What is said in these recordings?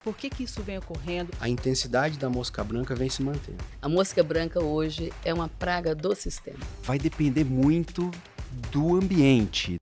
Por que que isso vem ocorrendo? A intensidade da mosca branca vem se mantendo. A mosca branca hoje é uma praga do sistema. Vai depender muito do ambiente.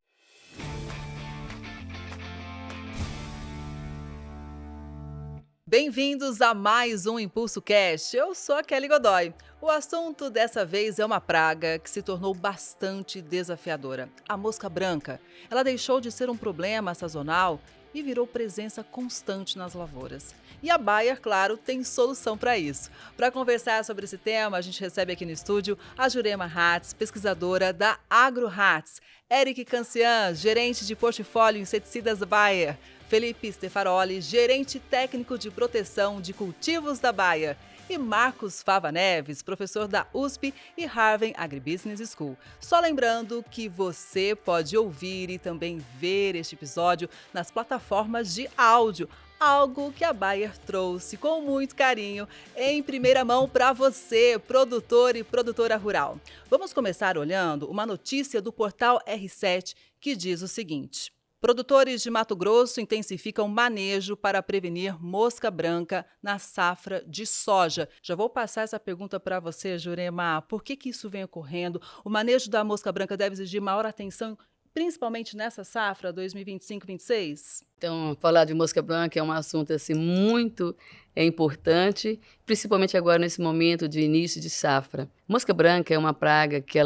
Bem-vindos a mais um Impulso Cast. Eu sou a Kelly Godoy. O assunto dessa vez é uma praga que se tornou bastante desafiadora. A mosca branca. Ela deixou de ser um problema sazonal e virou presença constante nas lavouras. E a Bayer, claro, tem solução para isso. Para conversar sobre esse tema, a gente recebe aqui no estúdio a Jurema Hatz, pesquisadora da AgroHatz, Eric Cancian, gerente de portfólio inseticidas Bayer, Felipe Stefaroli, gerente técnico de proteção de cultivos da Bayer, e Marcos Fava Neves, professor da USP e Harvard Agribusiness School. Só lembrando que você pode ouvir e também ver este episódio nas plataformas de áudio, algo que a Bayer trouxe com muito carinho em primeira mão para você, produtor e produtora rural. Vamos começar olhando uma notícia do portal R7 que diz o seguinte: produtores de Mato Grosso intensificam manejo para prevenir mosca branca na safra de soja. Já vou passar essa pergunta para você, Jurema. Por que que isso vem ocorrendo? O manejo da mosca branca deve exigir maior atenção, principalmente nessa safra 2025-26? Então, falar de mosca branca é um assunto assim, muito importante, principalmente agora nesse momento de início de safra. Mosca branca é uma praga que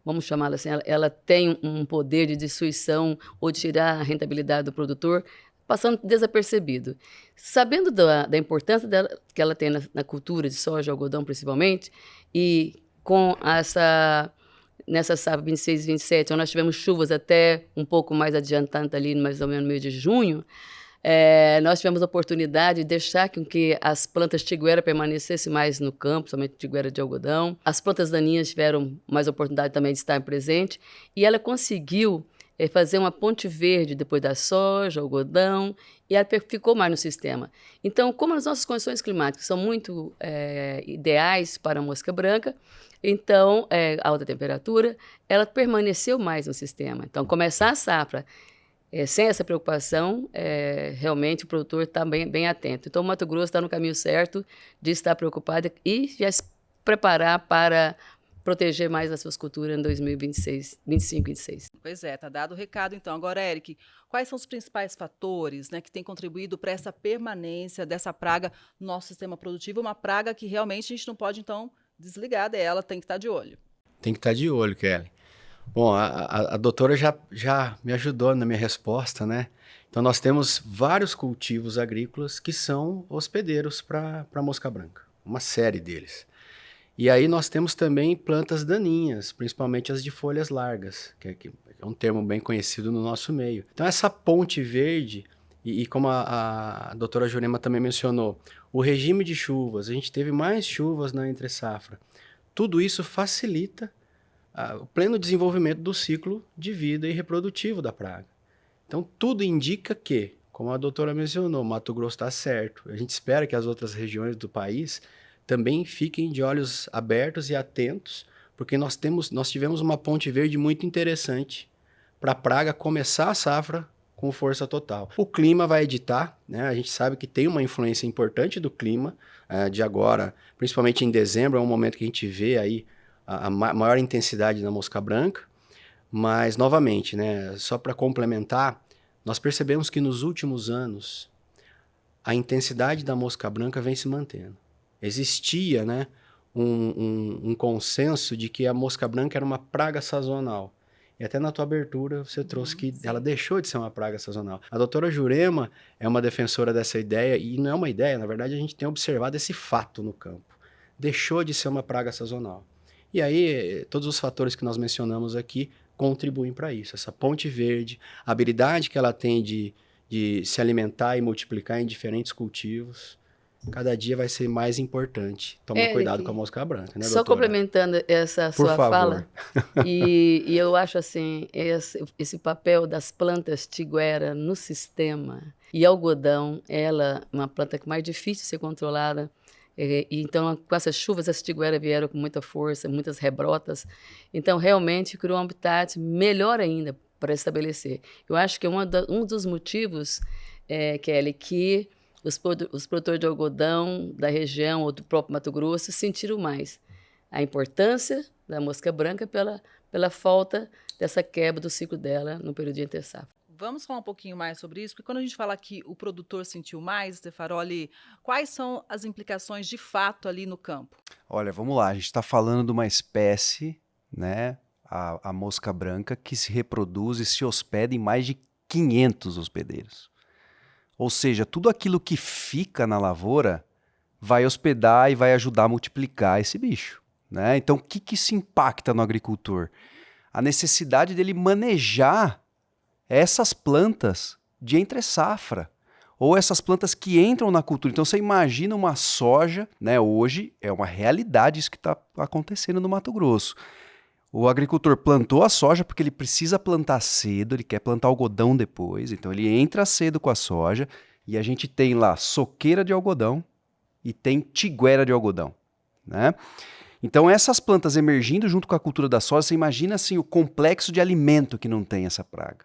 vamos chamá-la assim, ela tem um poder de destruição ou de tirar a rentabilidade do produtor, passando desapercebido. Sabendo da importância dela, que ela tem na cultura de soja e algodão principalmente, e com nessa safra 26 e 27, onde nós tivemos chuvas até um pouco mais adiantando ali, mais ou menos no mês de junho, nós tivemos a oportunidade de deixar com que as plantas tiguera permanecessem mais no campo, somente tiguera de algodão. As plantas daninhas tiveram mais oportunidade também de estar presente, e ela conseguiu fazer uma ponte verde depois da soja, algodão, e ela ficou mais no sistema. Então, como as nossas condições climáticas são muito ideais para a mosca branca, então, alta temperatura, ela permaneceu mais no sistema. Então, começar a safra sem essa preocupação, realmente o produtor está bem atento. Então, o Mato Grosso está no caminho certo de estar preocupado e já se preparar para proteger mais as suas culturas em 2026, 25, 26. Pois é, tá dado o recado então. Agora, Eric, quais são os principais fatores, né, que têm contribuído para essa permanência dessa praga no nosso sistema produtivo? Uma praga que realmente a gente não pode, então, desligar dela, tem que estar de olho. Tem que estar de olho, Kelly. Bom, a doutora já me ajudou na minha resposta, né? Então, nós temos vários cultivos agrícolas que são hospedeiros para a mosca branca, uma série deles. E aí nós temos também plantas daninhas, principalmente as de folhas largas, que é um termo bem conhecido no nosso meio. Então, essa ponte verde, e como a doutora Jurema também mencionou, o regime de chuvas, a gente teve mais chuvas na entre-safra. Tudo isso facilita o pleno desenvolvimento do ciclo de vida e reprodutivo da praga. Então, tudo indica que, como a doutora mencionou, Mato Grosso está certo. A gente espera que as outras regiões do país também fiquem de olhos abertos e atentos, porque nós tivemos uma ponte verde muito interessante para a praga começar a safra com força total. O clima vai editar, né? A gente sabe que tem uma influência importante do clima de agora, principalmente em dezembro, é um momento que a gente vê aí a maior intensidade da mosca branca, mas, novamente, né, só para complementar, nós percebemos que nos últimos anos a intensidade da mosca branca vem se mantendo. Existia, né, um consenso de que a mosca branca era uma praga sazonal. E até na tua abertura você trouxe que ela deixou de ser uma praga sazonal. A doutora Jurema é uma defensora dessa ideia, e não é uma ideia, na verdade a gente tem observado esse fato no campo. Deixou de ser uma praga sazonal. E aí, todos os fatores que nós mencionamos aqui contribuem para isso. Essa ponte verde, a habilidade que ela tem de se alimentar e multiplicar em diferentes cultivos, cada dia vai ser mais importante. Toma cuidado com a mosca branca, né, doutora? Só complementando essa Por sua favor. fala, e eu acho assim, esse papel das plantas tiguera no sistema, e algodão, ela é uma planta que é mais difícil de ser controlada. Então, com essas chuvas, as tigueras vieram com muita força, muitas rebrotas. Então, realmente, criou um habitat melhor ainda para estabelecer. Eu acho que um dos motivos, Kelly, que os produtores de algodão da região ou do próprio Mato Grosso sentiram mais a importância da mosca branca pela falta dessa quebra do ciclo dela no período de entre-safra. Vamos falar um pouquinho mais sobre isso, porque quando a gente fala que o produtor sentiu mais, Stefanoli, quais são as implicações de fato ali no campo? Olha, vamos lá, a gente está falando de uma espécie, né, a mosca branca, que se reproduz e se hospeda em mais de 500 hospedeiros. Ou seja, tudo aquilo que fica na lavoura vai hospedar e vai ajudar a multiplicar esse bicho, né? Então, o que isso impacta no agricultor? A necessidade dele manejar essas plantas de entre-safra, ou essas plantas que entram na cultura. Então você imagina uma soja, né? Hoje é uma realidade isso que está acontecendo no Mato Grosso. O agricultor plantou a soja porque ele precisa plantar cedo, ele quer plantar algodão depois, então ele entra cedo com a soja e a gente tem lá soqueira de algodão e tem tiguera de algodão, né? Então essas plantas emergindo junto com a cultura da soja, você imagina assim o complexo de alimento que não tem essa praga.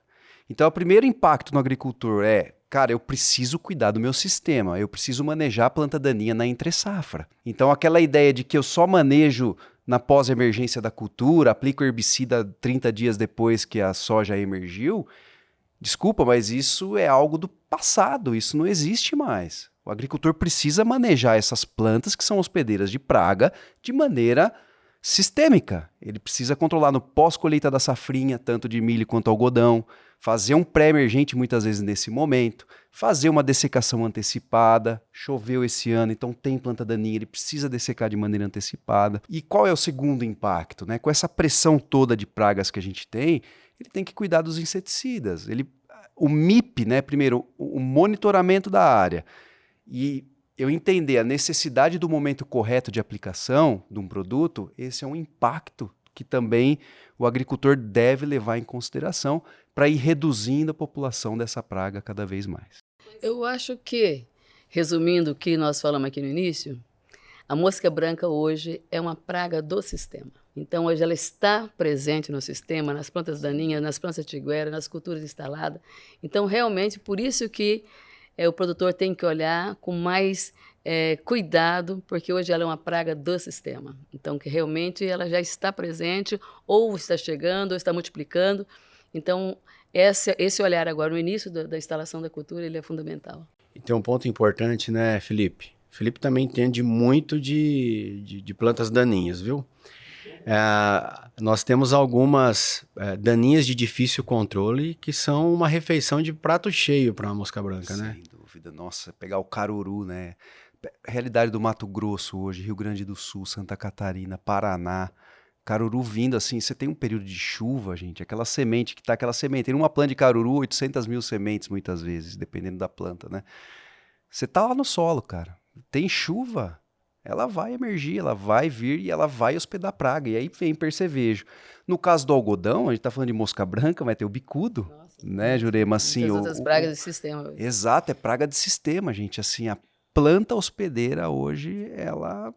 Então, o primeiro impacto no agricultor é, cara, eu preciso cuidar do meu sistema, eu preciso manejar a planta daninha na entre-safra. Então, aquela ideia de que eu só manejo na pós-emergência da cultura, aplico herbicida 30 dias depois que a soja emergiu, desculpa, mas isso é algo do passado, isso não existe mais. O agricultor precisa manejar essas plantas que são hospedeiras de praga de maneira sistêmica. Ele precisa controlar no pós-colheita da safrinha, tanto de milho quanto algodão, fazer um pré-emergente muitas vezes nesse momento, fazer uma dessecação antecipada, choveu esse ano, então tem planta daninha, ele precisa dessecar de maneira antecipada. E qual é o segundo impacto, né? Com essa pressão toda de pragas que a gente tem, ele tem que cuidar dos inseticidas. O MIP, né? Primeiro, o monitoramento da área. E eu entender a necessidade do momento correto de aplicação de um produto, esse é um impacto que também o agricultor deve levar em consideração para ir reduzindo a população dessa praga cada vez mais. Eu acho que, resumindo o que nós falamos aqui no início, a mosca branca hoje é uma praga do sistema. Então, hoje ela está presente no sistema, nas plantas daninhas, nas plantas tiguera, nas culturas instaladas. Então, realmente, por isso que o produtor tem que olhar com mais cuidado, porque hoje ela é uma praga do sistema. Então, que realmente ela já está presente, ou está chegando, ou está multiplicando. Então, esse olhar agora, no início da instalação da cultura, ele é fundamental. E tem um ponto importante, né, Felipe? Felipe também entende muito de plantas daninhas, viu? Nós temos algumas daninhas de difícil controle que são uma refeição de prato cheio para uma mosca branca, né? Sem dúvida. Nossa, pegar o caruru, né? Realidade do Mato Grosso hoje, Rio Grande do Sul, Santa Catarina, Paraná. Caruru vindo assim, você tem um período de chuva, gente, aquela semente que tá, aquela semente, tem uma planta de caruru, 800 mil sementes muitas vezes, dependendo da planta, né? Você tá lá no solo, cara, tem chuva, ela vai emergir, ela vai vir e ela vai hospedar praga, e aí vem percevejo. No caso do algodão, a gente tá falando de mosca branca, vai ter o bicudo, nossa, né, Jurema? Assim, muitas outras pragas de sistema. Exato, é praga de sistema, gente, assim, a planta hospedeira hoje, ela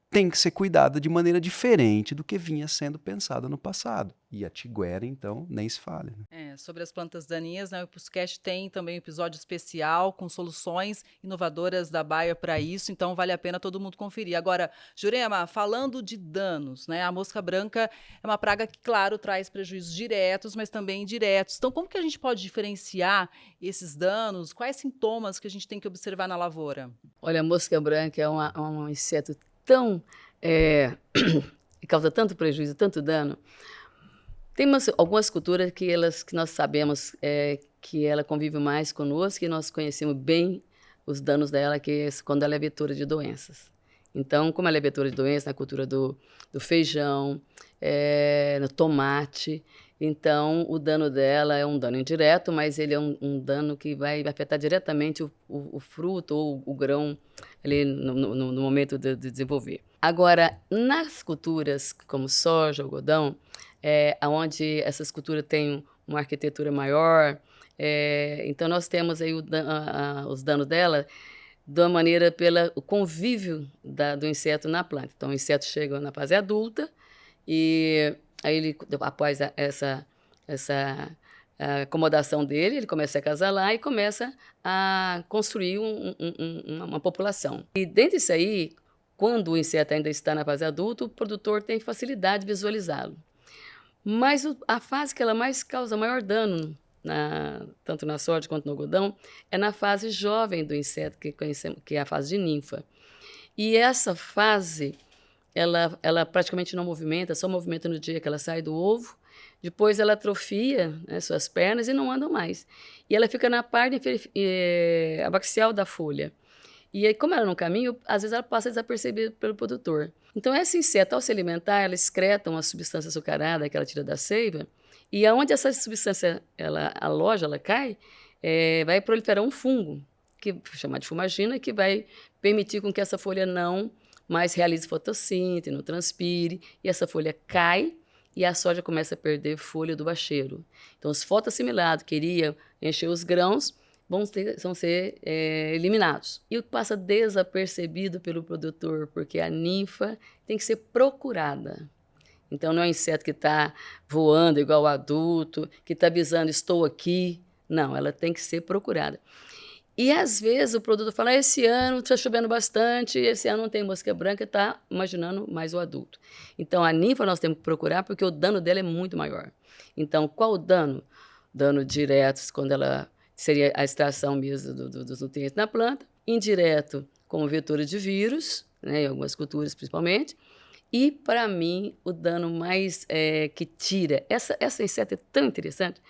tem que ser cuidada de maneira diferente do que vinha sendo pensada no passado. E a tiguera, então, nem se fala. Né? Sobre as plantas daninhas, né, o ImpulsoCast tem também um episódio especial com soluções inovadoras da Bayer para isso, então vale a pena todo mundo conferir. Agora, Jurema, falando de danos, né, a mosca branca é uma praga que, claro, traz prejuízos diretos, mas também indiretos. Então, como que a gente pode diferenciar esses danos? Quais sintomas que a gente tem que observar na lavoura? Olha, a mosca branca é um inseto tão... que causa tanto prejuízo, tanto dano. Tem algumas culturas que nós sabemos que ela convive mais conosco, que nós conhecemos bem os danos dela, que é quando ela é vetora de doenças. Então, como ela é vetora de doenças, na cultura do feijão, no tomate, então o dano dela é um dano indireto, mas ele é um dano que vai afetar diretamente o fruto ou o grão ali no momento de desenvolver. Agora, nas culturas como soja, algodão, onde essas culturas têm uma arquitetura maior, então nós temos aí os danos dela de uma maneira pelo convívio do inseto na planta. Então o inseto chega na fase adulta e aí ele, após essa a acomodação dele, ele começa a acasalar e começa a construir uma população. E dentro disso aí, quando o inseto ainda está na fase adulta, o produtor tem facilidade de visualizá-lo. Mas a fase que ela mais causa maior dano, tanto na soja quanto no algodão, é na fase jovem do inseto, que conhecemos, que é a fase de ninfa. E essa fase, ela praticamente não movimenta, só movimenta no dia que ela sai do ovo. Depois ela atrofia, né, suas pernas e não anda mais. E ela fica na parte abaxial da folha. E aí, como ela não caminha, às vezes ela passa desapercebida pelo produtor. Então, essa inseto, ao se alimentar, ela excreta uma substância açucarada que ela tira da seiva, e aonde essa substância ela aloja, ela cai, vai proliferar um fungo, que é chamado de fumagina, que vai permitir com que essa folha não mais realize fotossíntese, não transpire, e essa folha cai, e a soja começa a perder folha do bacheiro. Então, os fotoassimilados que iriam encher os grãos vão ser eliminados. E o que passa desapercebido pelo produtor, porque a ninfa tem que ser procurada. Então, não é um inseto que está voando igual o adulto, que está avisando, estou aqui. Não, ela tem que ser procurada. E, às vezes, o produtor fala, esse ano está chovendo bastante, esse ano não tem mosca branca, está imaginando mais o adulto. Então, a ninfa nós temos que procurar, porque o dano dela é muito maior. Então, qual o dano? Dano direto, quando ela seria a extração mesmo dos nutrientes na planta, indireto, como vetor de vírus, né, em algumas culturas principalmente, e, para mim, o dano mais que tira, essa inseto é tão interessante.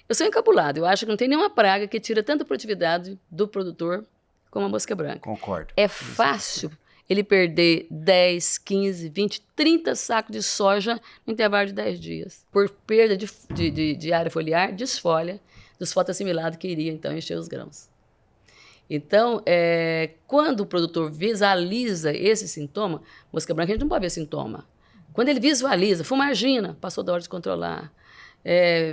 Eu sou encabulado, eu acho que não tem nenhuma praga que tira tanta produtividade do produtor como a mosca branca. Concordo. É fácil ele perder 10, 15, 20, 30 sacos de soja no intervalo de 10 dias, por perda de área foliar, desfolha, dos fotoassimilados que iriam, então, encher os grãos. Então, quando o produtor visualiza esse sintoma, mosca branca a gente não pode ver sintoma. Quando ele visualiza, fumagina, passou da hora de controlar.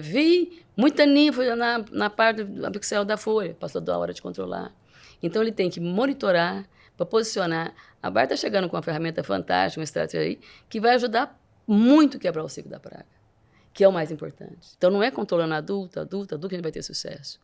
Vi muita ninfa na parte abaxial da folha, passou da hora de controlar. Então, ele tem que monitorar para posicionar. A Bayer está chegando com uma ferramenta fantástica, uma estratégia aí, que vai ajudar muito a quebrar o ciclo da praga, que é o mais importante. Então, não é controlando adulto que a gente vai ter sucesso.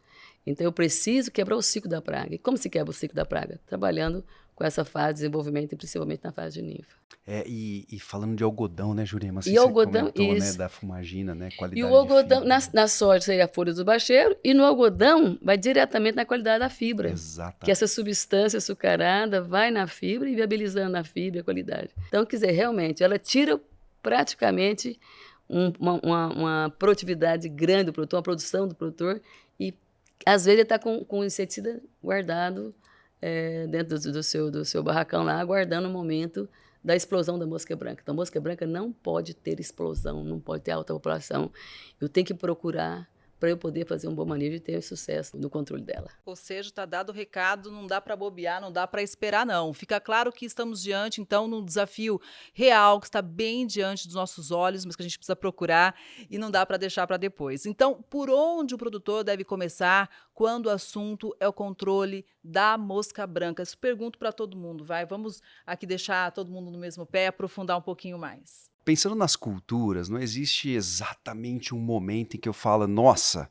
Então, eu preciso quebrar o ciclo da praga. E como se quebra o ciclo da praga? Trabalhando com essa fase de desenvolvimento, e principalmente na fase de ninfa. E falando de algodão, né, Jurema? Assim, E algodão, comentou, né, isso. da fumagina, né, qualidade E o algodão, de fibra. na soja seria a folha do bacheiro, e no algodão vai diretamente na qualidade da fibra. Exato. Que essa substância açucarada vai na fibra e viabilizando na fibra a qualidade. Então, quer dizer, realmente, ela tira praticamente uma produtividade grande do produtor, uma produção do produtor, e às vezes ele está com o inseticida guardado dentro do seu barracão lá, aguardando o momento da explosão da mosca branca. Então, a mosca branca não pode ter explosão, não pode ter alta população. Eu tenho que procurar para eu poder fazer um bom manejo e ter sucesso no controle dela. Ou seja, está dado o recado, não dá para bobear, não dá para esperar, não. Fica claro que estamos diante, então, num desafio real, que está bem diante dos nossos olhos, mas que a gente precisa procurar e não dá para deixar para depois. Então, por onde o produtor deve começar quando o assunto é o controle da mosca branca? Isso pergunto para todo mundo, vai. Vamos aqui deixar todo mundo no mesmo pé, aprofundar um pouquinho mais. Pensando nas culturas, não existe exatamente um momento em que eu falo, nossa,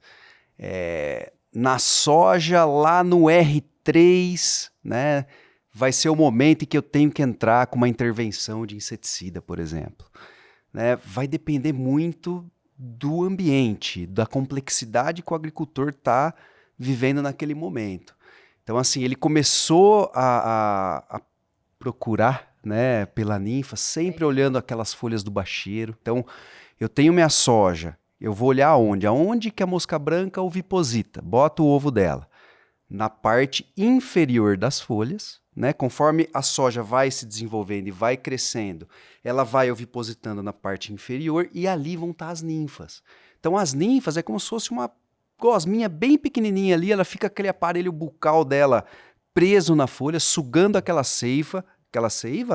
na soja lá no R3, né, vai ser o momento em que eu tenho que entrar com uma intervenção de inseticida, por exemplo. Né? Vai depender muito do ambiente, da complexidade que o agricultor está vivendo naquele momento. Então, assim, ele começou a procurar, né, pela ninfa, sempre olhando aquelas folhas do bacheiro. Então, eu tenho minha soja, eu vou olhar aonde? Aonde que a mosca branca oviposita? Bota o ovo dela na parte inferior das folhas, né? Conforme a soja vai se desenvolvendo e vai crescendo, ela vai ovipositando na parte inferior e ali vão estar as ninfas. Então, as ninfas é como se fosse uma gosminha bem pequenininha ali, ela fica aquele aparelho bucal dela preso na folha, sugando aquela seiva,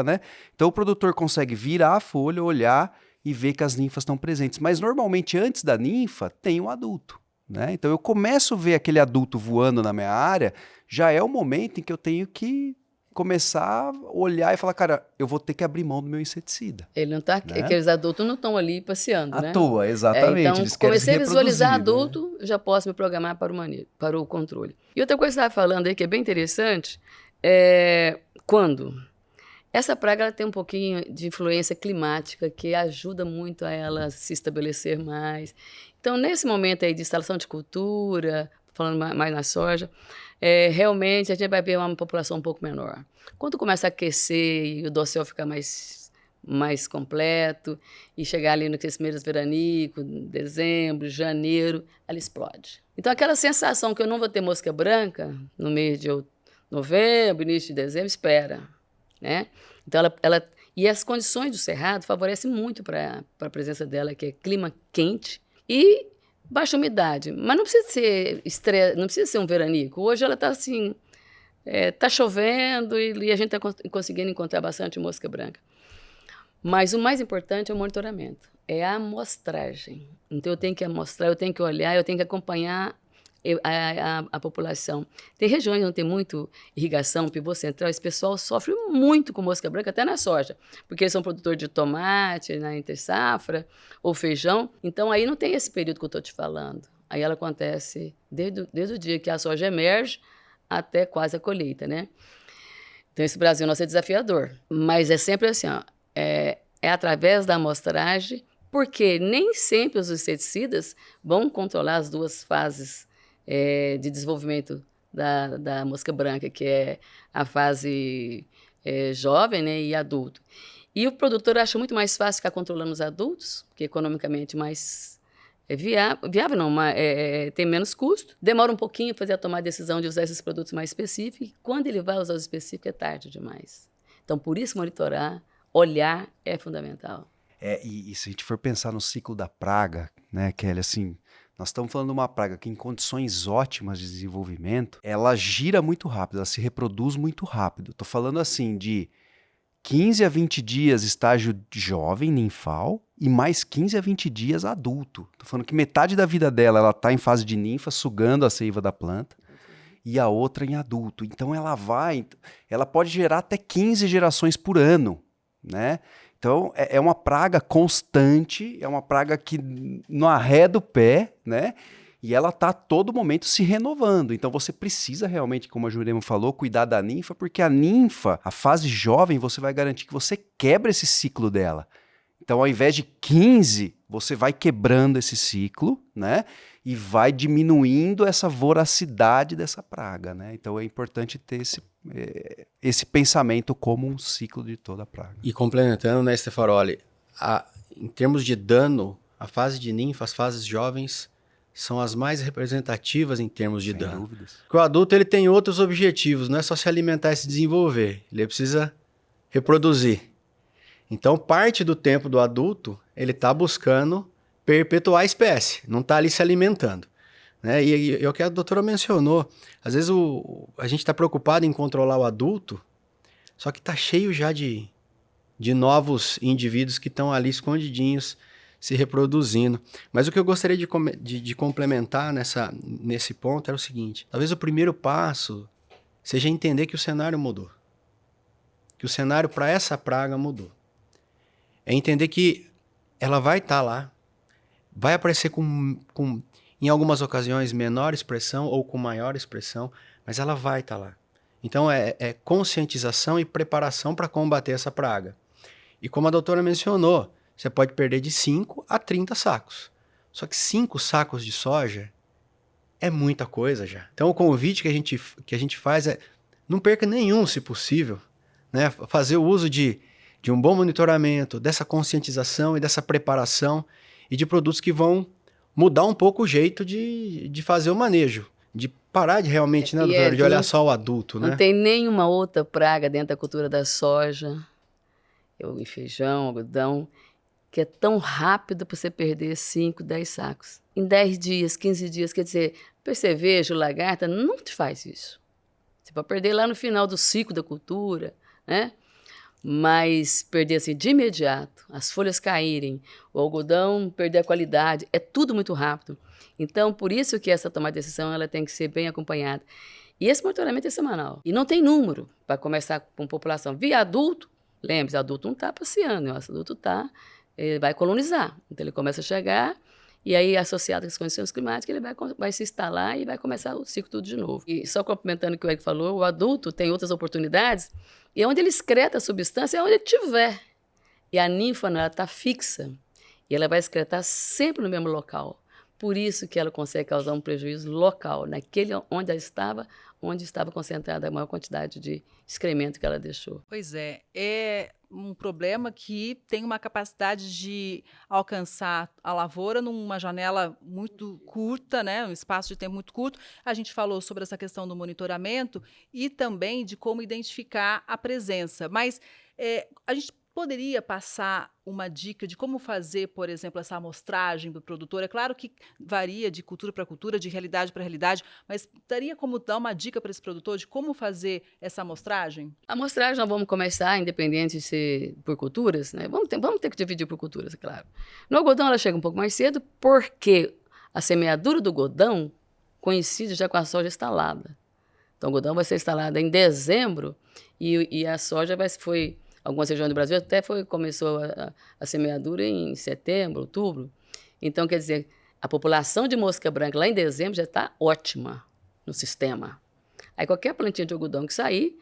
né? Então o produtor consegue virar a folha, olhar e ver que as ninfas estão presentes. Mas normalmente antes da ninfa tem um adulto, né? Então eu começo a ver aquele adulto voando na minha área, já é o momento em que eu tenho que começar a olhar e falar, cara, eu vou ter que abrir mão do meu inseticida. Ele não tá, Né? aqueles adultos não estão ali passeando, À né? toa, exatamente. Então, Eles querem se comecei a visualizar reproduzir, né? adulto, já posso me programar para o manejo, para o controle. E outra coisa que você estava falando aí, que é bem interessante, é quando essa praga ela tem um pouquinho de influência climática, que ajuda muito a ela se estabelecer mais. Então, nesse momento aí de instalação de cultura, falando mais na soja, realmente a gente vai ver uma população um pouco menor. Quando começa a aquecer e o dossel ficar mais completo, e chegar ali naqueles primeiros veranicos, dezembro, janeiro, ela explode. Então, aquela sensação que eu não vou ter mosca branca no mês de novembro, início de dezembro, espera, né? Então, e as condições do cerrado favorecem muito para a presença dela, que é clima quente e baixa umidade. Mas não precisa ser não precisa ser um veranico. Hoje ela está assim, está chovendo e a gente está conseguindo encontrar bastante mosca branca. Mas o mais importante é o monitoramento, é a amostragem. Então, eu tenho que amostrar, eu tenho que olhar, eu tenho que acompanhar a população. Tem regiões onde tem muito irrigação, pivô central, esse pessoal sofre muito com mosca branca, até na soja, porque eles são produtores de tomate, na entre-safra, ou feijão. Então, aí não tem esse período que eu estou te falando. Aí ela acontece desde o dia que a soja emerge até quase a colheita, né? Então, esse Brasil nosso é desafiador. Mas é sempre assim, ó, é através da amostragem, porque nem sempre os inseticidas vão controlar as duas fases de desenvolvimento da mosca branca, que é a fase jovem, né, e adulto. E o produtor acha muito mais fácil ficar controlando os adultos, porque economicamente mais viável não, tem menos custo. Demora um pouquinho para tomar a decisão de usar esses produtos mais específicos, e quando ele vai usar os específicos é tarde demais. Então, por isso, monitorar, olhar é fundamental. E se a gente for pensar no ciclo da praga, né, Kelly, assim, nós estamos falando de uma praga que em condições ótimas de desenvolvimento, ela gira muito rápido, ela se reproduz muito rápido. Estou falando assim de 15 a 20 dias estágio jovem, ninfal, e mais 15 a 20 dias adulto. Estou falando que metade da vida dela ela está em fase de ninfa, sugando a seiva da planta, e a outra em adulto. Então ela pode gerar até 15 gerações por ano, né? Então, é uma praga constante, é uma praga que não arreda o pé, né? E ela está a todo momento se renovando. Então, você precisa realmente, como a Jurema falou, cuidar da ninfa, porque a ninfa, a fase jovem, você vai garantir que você quebra esse ciclo dela. Então, ao invés de 15, você vai quebrando esse ciclo, né? E vai diminuindo essa voracidade dessa praga, né? Então, é importante ter esse pensamento como um ciclo de toda a praga. E complementando, né, Stefaroli, em termos de dano, a fase de ninfa, as fases jovens, são as mais representativas em termos de dano. Dúvidas. Porque o adulto ele tem outros objetivos, não é só se alimentar e se desenvolver, ele precisa reproduzir. Então, parte do tempo do adulto, ele está buscando perpetuar a espécie, não está ali se alimentando. Né? E o que a doutora mencionou, às vezes a gente está preocupado em controlar o adulto, só que está cheio já de novos indivíduos que estão ali escondidinhos, se reproduzindo. Mas o que eu gostaria de complementar nesse ponto era o seguinte, talvez o primeiro passo seja entender que o cenário mudou. Que o cenário para essa praga mudou. É entender que ela vai estar lá, vai aparecer em algumas ocasiões, menor expressão ou com maior expressão, mas ela vai estar lá. Então, é conscientização e preparação para combater essa praga. E como a doutora mencionou, você pode perder de 5 a 30 sacos. Só que 5 sacos de soja é muita coisa já. Então, o convite que a gente faz é não perca nenhum, se possível, né? Fazer o uso de um bom monitoramento, dessa conscientização e dessa preparação e de produtos que vão mudar um pouco o jeito de fazer o manejo, de parar de realmente, né, doutora, de olhar só o adulto, né? Não tem nenhuma outra praga dentro da cultura da soja, em feijão, algodão, que é tão rápido para você perder 5, 10 sacos. Em 10 dias, 15 dias, quer dizer, percevejo, lagarta, não te faz isso. Você pode perder lá no final do ciclo da cultura, né? Mas perder assim de imediato, as folhas caírem, o algodão perder a qualidade, é tudo muito rápido. Então, por isso que essa tomada de decisão ela tem que ser bem acompanhada. E esse monitoramento é semanal. E não tem número para começar com população. Via adulto, lembre-se, adulto não está passeando, o adulto ele vai colonizar. Então ele começa a chegar, e aí, associado com as condições climáticas, ele vai se instalar e vai começar o ciclo tudo de novo. E só complementando o que o Eric falou, o adulto tem outras oportunidades, e onde ele excreta a substância é onde ele estiver. E a ninfa, ela está fixa, e ela vai excretar sempre no mesmo local. Por isso que ela consegue causar um prejuízo local, naquele onde estava concentrada a maior quantidade de excremento que ela deixou. Pois é um problema que tem uma capacidade de alcançar a lavoura numa janela muito curta, né? Um espaço de tempo muito curto. A gente falou sobre essa questão do monitoramento e também de como identificar a presença. Mas a gente poderia passar uma dica de como fazer, por exemplo, essa amostragem do produtor? É claro que varia de cultura para cultura, de realidade para realidade, mas daria como dar uma dica para esse produtor de como fazer essa amostragem? A amostragem nós vamos começar, independente de ser por culturas, né? Vamos ter que dividir por culturas, é claro. No algodão ela chega um pouco mais cedo, porque a semeadura do algodão coincide já com a soja instalada. Então o algodão vai ser instalado em dezembro e a soja foi... Algumas regiões do Brasil começou a semeadura em setembro, outubro. Então, quer dizer, a população de mosca branca lá em dezembro já está ótima no sistema. Aí qualquer plantinha de algodão que sair,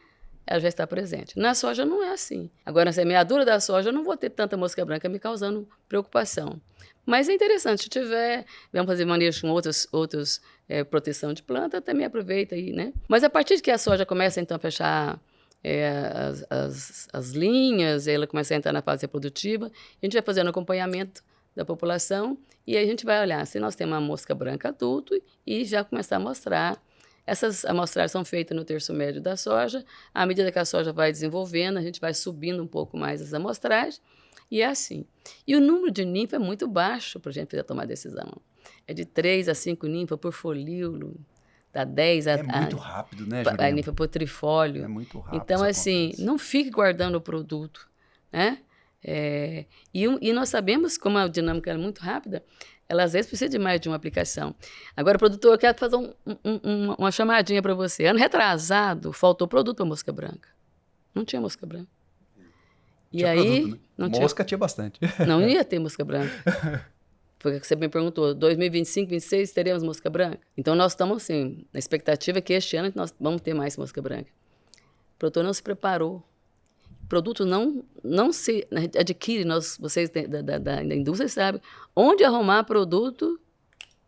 ela já está presente. Na soja não é assim. Agora, na semeadura da soja, eu não vou ter tanta mosca branca me causando preocupação. Mas é interessante, se tiver, vamos fazer manejo com outras proteção de planta, também aproveita aí, né? Mas a partir de que a soja começa, então, a fechar... as linhas, ela começa a entrar na fase reprodutiva, a gente vai fazendo acompanhamento da população e aí a gente vai olhar se nós temos uma mosca branca adulto e já começar a mostrar. Essas amostragens são feitas no terço médio da soja. À medida que a soja vai desenvolvendo, a gente vai subindo um pouco mais as amostragens e é assim. E o número de ninfa é muito baixo para a gente poder tomar decisão. É de 3 a 5 ninfas por folíolo. Dá 10 É muito rápido, né, Jurema? A ninfa por trifólio. É muito rápido. Então, assim, não fique guardando o produto, né? E nós sabemos, como a dinâmica é muito rápida, ela às vezes precisa de mais de uma aplicação. Agora, produtor, eu quero fazer uma chamadinha para você. Ano retrasado, faltou produto para mosca branca. Não tinha mosca branca. E tinha aí... produto, né? Mosca tinha bastante. Não ia ter mosca branca. Foi o que você me perguntou, 2025, 2026, teremos mosca branca? Então, nós estamos, assim, na expectativa que este ano nós vamos ter mais mosca branca. O produtor não se preparou. O produto não se adquire, vocês da indústria sabem, onde arrumar produto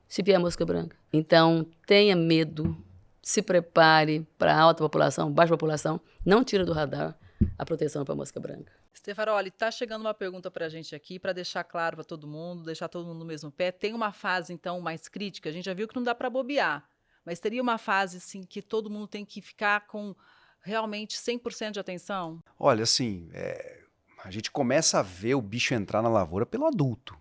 se vier mosca branca. Então, tenha medo, se prepare para alta população, baixa população, não tira do radar a proteção para a mosca branca. Stefanoli, está chegando uma pergunta para a gente aqui, para deixar claro para todo mundo, deixar todo mundo no mesmo pé. Tem uma fase, então, mais crítica? A gente já viu que não dá para bobear, mas teria uma fase, assim, que todo mundo tem que ficar com realmente 100% de atenção? Olha, assim, a gente começa a ver o bicho entrar na lavoura pelo adulto.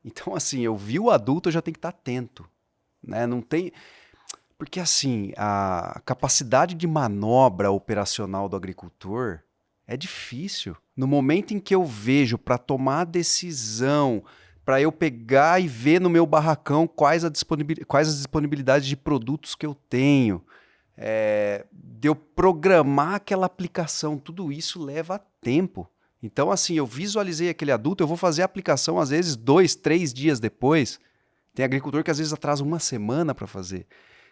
Então, assim, eu vi o adulto, eu já tenho que estar atento, né? Não tem... Porque, assim, a capacidade de manobra operacional do agricultor é difícil. No momento em que eu vejo para tomar a decisão, para eu pegar e ver no meu barracão quais as disponibilidades de produtos que eu tenho, de eu programar aquela aplicação, tudo isso leva tempo. Então, assim, eu visualizei aquele adulto, eu vou fazer a aplicação, às vezes, 2, 3 dias depois. Tem agricultor que, às vezes, atrasa uma semana para fazer.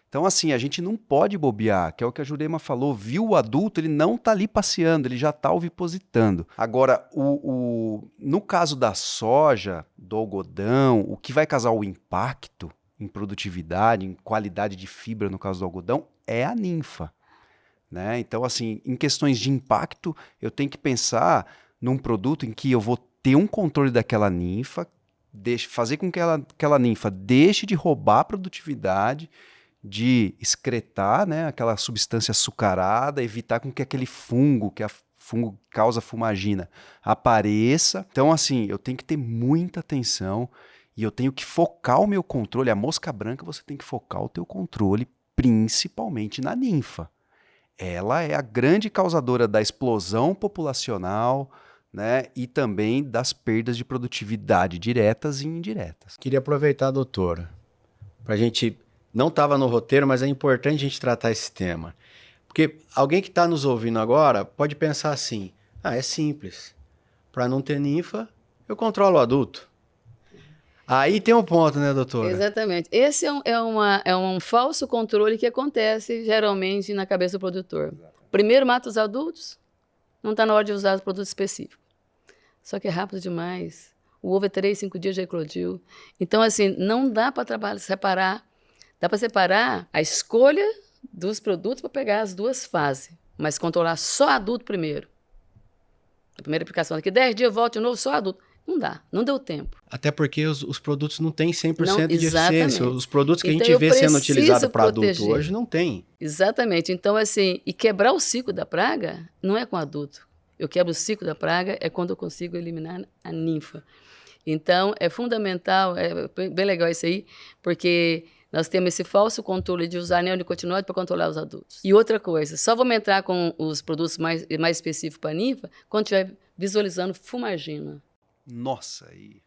Então, assim, a gente não pode bobear, que é o que a Jurema falou. Viu o adulto, ele não está ali passeando, ele já está ovipositando. Agora, no caso da soja, do algodão, o que vai causar o impacto em produtividade, em qualidade de fibra, no caso do algodão, é a ninfa, né? Então, assim, em questões de impacto, eu tenho que pensar num produto em que eu vou ter um controle daquela ninfa, fazer com que aquela ninfa deixe de roubar a produtividade, de excretar, né, aquela substância açucarada, evitar com que aquele fungo, fungo causa fumagina, apareça. Então, assim, eu tenho que ter muita atenção e eu tenho que focar o meu controle. A mosca branca, você tem que focar o teu controle principalmente na ninfa. Ela é a grande causadora da explosão populacional, né, e também das perdas de produtividade diretas e indiretas. Queria aproveitar, doutora, para a gente Não estava no roteiro, mas é importante a gente tratar esse tema. Porque alguém que está nos ouvindo agora pode pensar assim, é simples. Para não ter ninfa, eu controlo o adulto. Aí tem um ponto, né, doutora? Exatamente. Esse é um falso controle que acontece geralmente na cabeça do produtor. Primeiro mata os adultos, não está na hora de usar os produtos específicos. Só que é rápido demais. O ovo é 3, 5 dias já eclodiu. Então, assim, não dá para separar. Dá para separar a escolha dos produtos para pegar as duas fases, mas controlar só adulto primeiro. A primeira aplicação, daqui 10 dias volta de novo, só adulto. Não dá, não deu tempo. Até porque os produtos não têm 100% Não, de eficiência. exatamente. Os produtos que Então, a gente eu vê sendo preciso utilizados para adulto proteger. hoje não tem. Exatamente. Então, assim, e quebrar o ciclo da praga não é com adulto. Eu quebro o ciclo da praga é quando eu consigo eliminar a ninfa. Então, é fundamental, é bem legal isso aí, porque nós temos esse falso controle de usar neonicotinoide para controlar os adultos. E outra coisa, só vamos entrar com os produtos mais específicos para a ninfa quando estiver visualizando fumagina. Nossa, aí.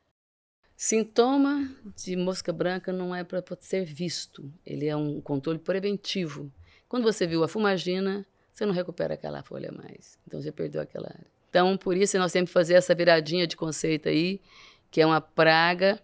Sintoma de mosca branca não é para ser visto, ele é um controle preventivo. Quando você viu a fumagina, você não recupera aquela folha mais, então você perdeu aquela área. Então, por isso, nós temos que fazer essa viradinha de conceito aí, que é uma praga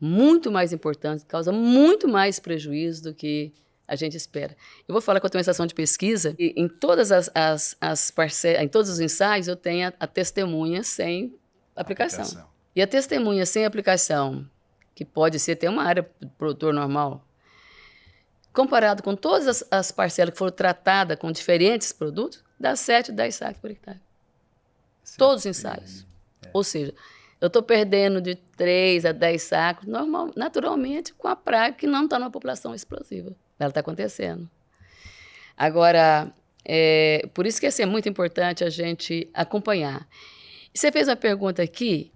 muito mais importante, causa muito mais prejuízo do que a gente espera. Eu vou falar que eu tenho uma estação de pesquisa e em todas as parcelas, em todos os ensaios, eu tenho a testemunha sem aplicação. E a testemunha sem aplicação, que pode ser até uma área do produtor normal, comparado com todas as parcelas que foram tratadas com diferentes produtos, dá 7, 10 sacos por hectare. Todos os ensaios. Ou seja, eu estou perdendo de 3 a 10 sacos, naturalmente, com a praga que não está numa população explosiva. Ela está acontecendo. Agora, por isso que é muito importante a gente acompanhar. E você fez uma pergunta aqui,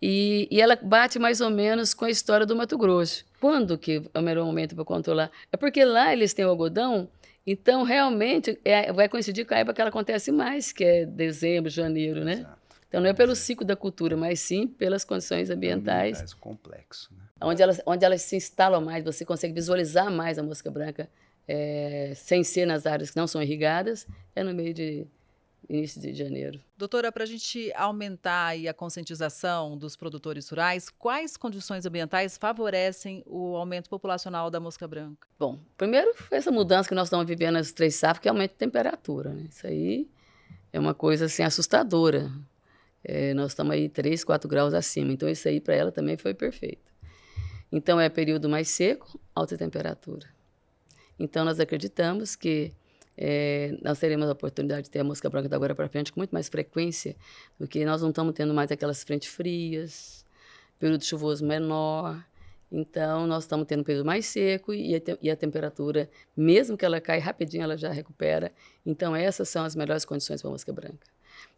e ela bate mais ou menos com a história do Mato Grosso. Quando que é o melhor momento para controlar? É porque lá eles têm o algodão, então realmente vai coincidir com a época que ela acontece mais, que é dezembro, janeiro, né? Exato. Então não é pelo ciclo da cultura, mas sim pelas condições ambientais. Complexo, né? Onde elas se instalam mais, você consegue visualizar mais a mosca branca sem ser nas áreas que não são irrigadas, é no meio de início de janeiro. Doutora, para a gente aumentar aí a conscientização dos produtores rurais, quais condições ambientais favorecem o aumento populacional da mosca branca? Bom, primeiro foi essa mudança que nós estamos vivendo nas 3 safras, que aumenta a temperatura, né? Isso aí é uma coisa assim assustadora. Nós estamos aí 3, 4 graus acima, então isso aí para ela também foi perfeito. Então é período mais seco, alta temperatura. Então nós acreditamos que nós teremos a oportunidade de ter a mosca branca da agora para frente com muito mais frequência, porque nós não estamos tendo mais aquelas frentes frias, período chuvoso menor. Então, nós estamos tendo um período mais seco e a temperatura, mesmo que ela caia rapidinho, ela já recupera. Então, essas são as melhores condições para a mosca branca.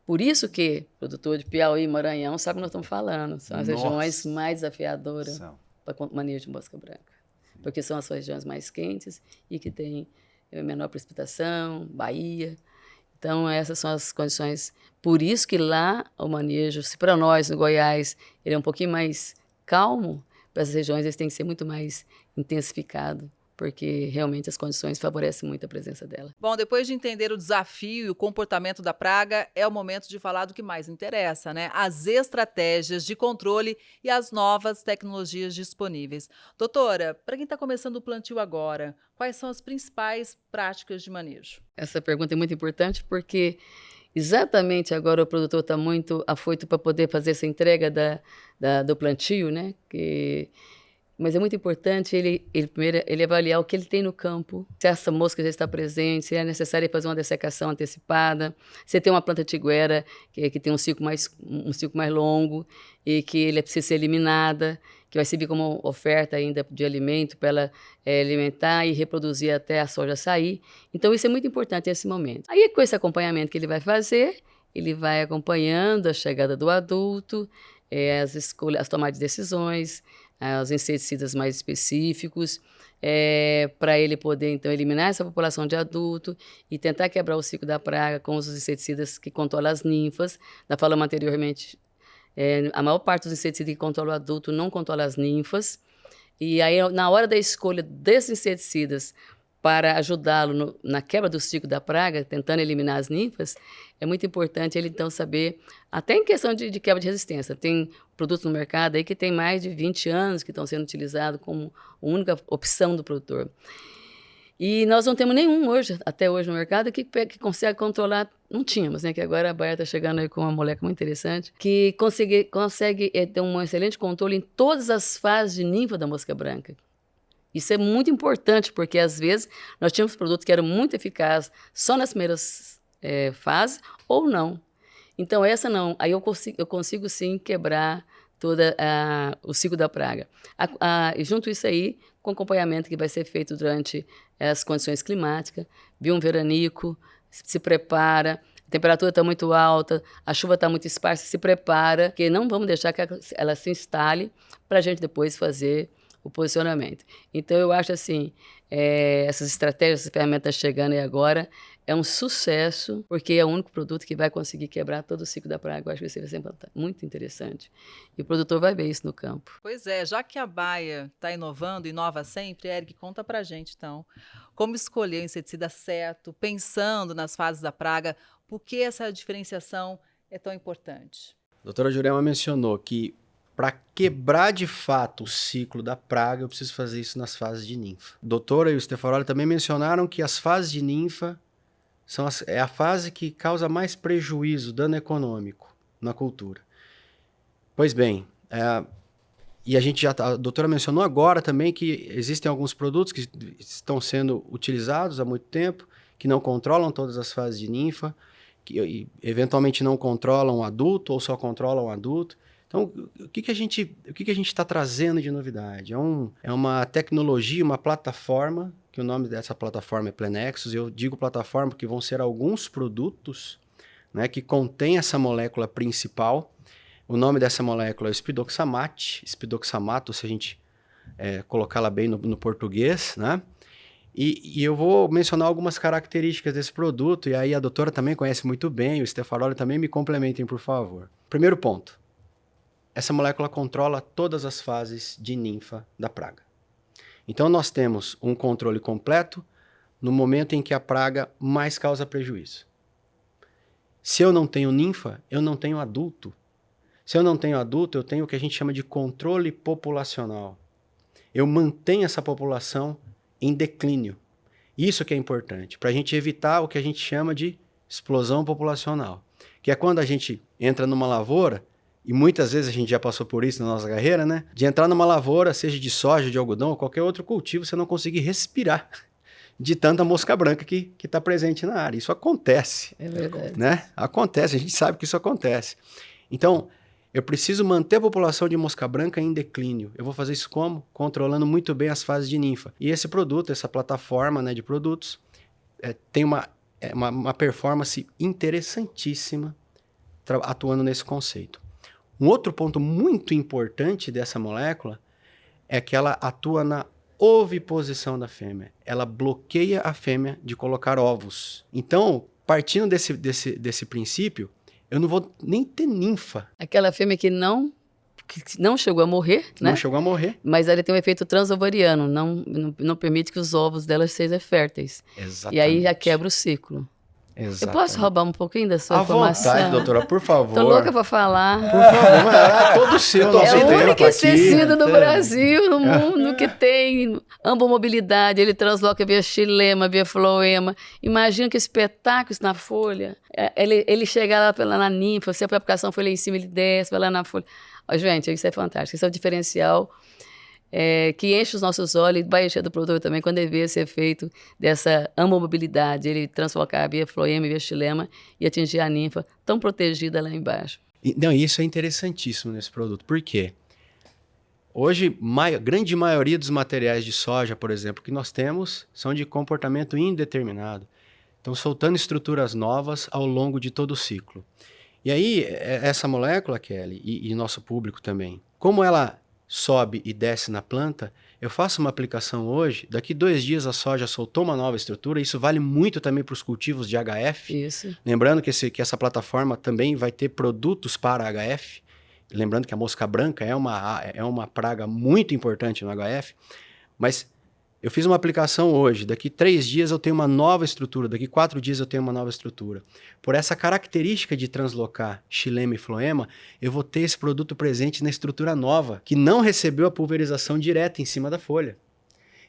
Por isso que o produtor de Piauí, Maranhão, sabe o que nós estamos falando. São as regiões mais desafiadoras para o manejo de mosca branca. Porque são as regiões mais quentes e que têm menor precipitação, Bahia. Então, essas são as condições. Por isso que lá o manejo, se para nós, no Goiás, ele é um pouquinho mais calmo, para essas regiões eles têm que ser muito mais intensificado, porque realmente as condições favorecem muito a presença dela. Bom, depois de entender o desafio e o comportamento da praga, é o momento de falar do que mais interessa, né? As estratégias de controle e as novas tecnologias disponíveis. Doutora, para quem está começando o plantio agora, quais são as principais práticas de manejo? Essa pergunta é muito importante porque exatamente agora o produtor está muito afoito para poder fazer essa entrega do plantio, né? Mas é muito importante primeiro ele avaliar o que ele tem no campo, se essa mosca já está presente, se é necessário fazer uma dessecação antecipada, se tem uma planta tiguera que tem um ciclo mais longo e que ele precisa ser eliminada, que vai servir como oferta ainda de alimento para ela alimentar e reproduzir até a soja sair. Então isso é muito importante nesse momento. Aí com esse acompanhamento que ele vai fazer, ele vai acompanhando a chegada do adulto, as tomadas de decisões, os inseticidas mais específicos, para ele poder, então, eliminar essa população de adulto e tentar quebrar o ciclo da praga com os inseticidas que controlam as ninfas. Nós falamos anteriormente, a maior parte dos inseticidas que controlam o adulto não controla as ninfas. E aí, na hora da escolha desses inseticidas para ajudá-lo na quebra do ciclo da praga, tentando eliminar as ninfas, é muito importante ele, então, saber, até em questão de quebra de resistência. Tem produtos no mercado aí que tem mais de 20 anos que estão sendo utilizados como única opção do produtor. E nós não temos nenhum hoje, até hoje no mercado, que consegue controlar. Não tínhamos, né? Que agora a Bayer está chegando aí com uma molécula muito interessante, que consegue ter um excelente controle em todas as fases de ninfa da mosca branca. Isso é muito importante, porque às vezes nós tínhamos produtos que eram muito eficazes só nas primeiras fases, ou não. Então, essa não. Aí eu consigo sim quebrar todo o ciclo da praga. E junto isso aí, com acompanhamento que vai ser feito durante as condições climáticas, viu um veranico, se prepara, a temperatura está muito alta, a chuva está muito esparsa, se prepara, porque não vamos deixar que ela se instale para a gente depois fazer o posicionamento. Então, eu acho assim, essas estratégias, essas ferramentas chegando aí agora, é um sucesso, porque é o único produto que vai conseguir quebrar todo o ciclo da praga. Eu acho que isso vai ser muito interessante. E o produtor vai ver isso no campo. Pois é, já que a Bayer está inovando, inova sempre, Eric, conta pra gente, então, como escolher o inseticida certo, pensando nas fases da praga, por que essa diferenciação é tão importante? A doutora Jurema mencionou que para quebrar de fato o ciclo da praga, eu preciso fazer isso nas fases de ninfa. A doutora e o Stefanoli também mencionaram que as fases de ninfa é a fase que causa mais prejuízo, dano econômico na cultura. Pois bem, e a doutora mencionou agora também que existem alguns produtos que estão sendo utilizados há muito tempo, que não controlam todas as fases de ninfa, que eventualmente não controlam o adulto ou só controlam o adulto. Então, o que a gente está trazendo de novidade? É uma tecnologia, uma plataforma, que o nome dessa plataforma é Plenexus. Eu digo plataforma porque vão ser alguns produtos, né, que contêm essa molécula principal. O nome dessa molécula é espidoxamato, se a gente colocá-la bem no português, né? E eu vou mencionar algumas características desse produto, e aí a doutora também conhece muito bem, o Stefanoli também me complementem, por favor. Primeiro ponto. Essa molécula controla todas as fases de ninfa da praga. Então, nós temos um controle completo no momento em que a praga mais causa prejuízo. Se eu não tenho ninfa, eu não tenho adulto. Se eu não tenho adulto, eu tenho o que a gente chama de controle populacional. Eu mantenho essa população em declínio. Isso que é importante, para a gente evitar o que a gente chama de explosão populacional, que é quando a gente entra numa lavoura. E muitas vezes a gente já passou por isso na nossa carreira, né? De entrar numa lavoura, seja de soja, de algodão ou qualquer outro cultivo, você não conseguir respirar de tanta mosca branca que está presente na área. Isso acontece. É verdade. Né? Acontece, a gente sabe que isso acontece. Então, eu preciso manter a população de mosca branca em declínio. Eu vou fazer isso como? Controlando muito bem as fases de ninfa. E esse produto, essa plataforma, né, de produtos, tem uma performance interessantíssima atuando nesse conceito. Um outro ponto muito importante dessa molécula é que ela atua na oviposição da fêmea. Ela bloqueia a fêmea de colocar ovos. Então, partindo desse princípio, eu não vou nem ter ninfa. Aquela fêmea que não chegou a morrer, né? Não chegou a morrer. Mas ela tem um efeito transovariano, não permite que os ovos dela sejam férteis. Exatamente. E aí já quebra o ciclo. Exatamente. Eu posso roubar um pouquinho da sua à informação? À vontade, doutora, por favor. Tô louca para falar. Por favor, mas é todo seu, nosso É o tempo único aqui. inseticida do Brasil, no mundo, que tem ambomobilidade. Ele transloca via xilema, via floema. Imagina que espetáculo isso na folha. Ele chega lá na ninfa, se a aplicação foi lá em cima, ele desce, vai lá na folha. Ó, gente, isso é fantástico. Isso é o diferencial que enche os nossos olhos e vai encher do produtor também quando ele vê esse efeito dessa amobilidade, ele translocar via floema, via xilema e atingir a ninfa tão protegida lá embaixo. Não, isso é interessantíssimo nesse produto. Por quê? Hoje, grande maioria dos materiais de soja, por exemplo, que nós temos são de comportamento indeterminado. Estão soltando estruturas novas ao longo de todo o ciclo. E aí, essa molécula, Kelly, e nosso público também, como ela sobe e desce na planta, eu faço uma aplicação hoje, daqui 2 dias a soja soltou uma nova estrutura, isso vale muito também para os cultivos de HF. Isso. Lembrando que essa plataforma também vai ter produtos para HF, lembrando que a mosca branca é uma praga muito importante no HF, mas eu fiz uma aplicação hoje, daqui 3 dias eu tenho uma nova estrutura, daqui 4 dias eu tenho uma nova estrutura. Por essa característica de translocar xilema e floema, eu vou ter esse produto presente na estrutura nova, que não recebeu a pulverização direta em cima da folha.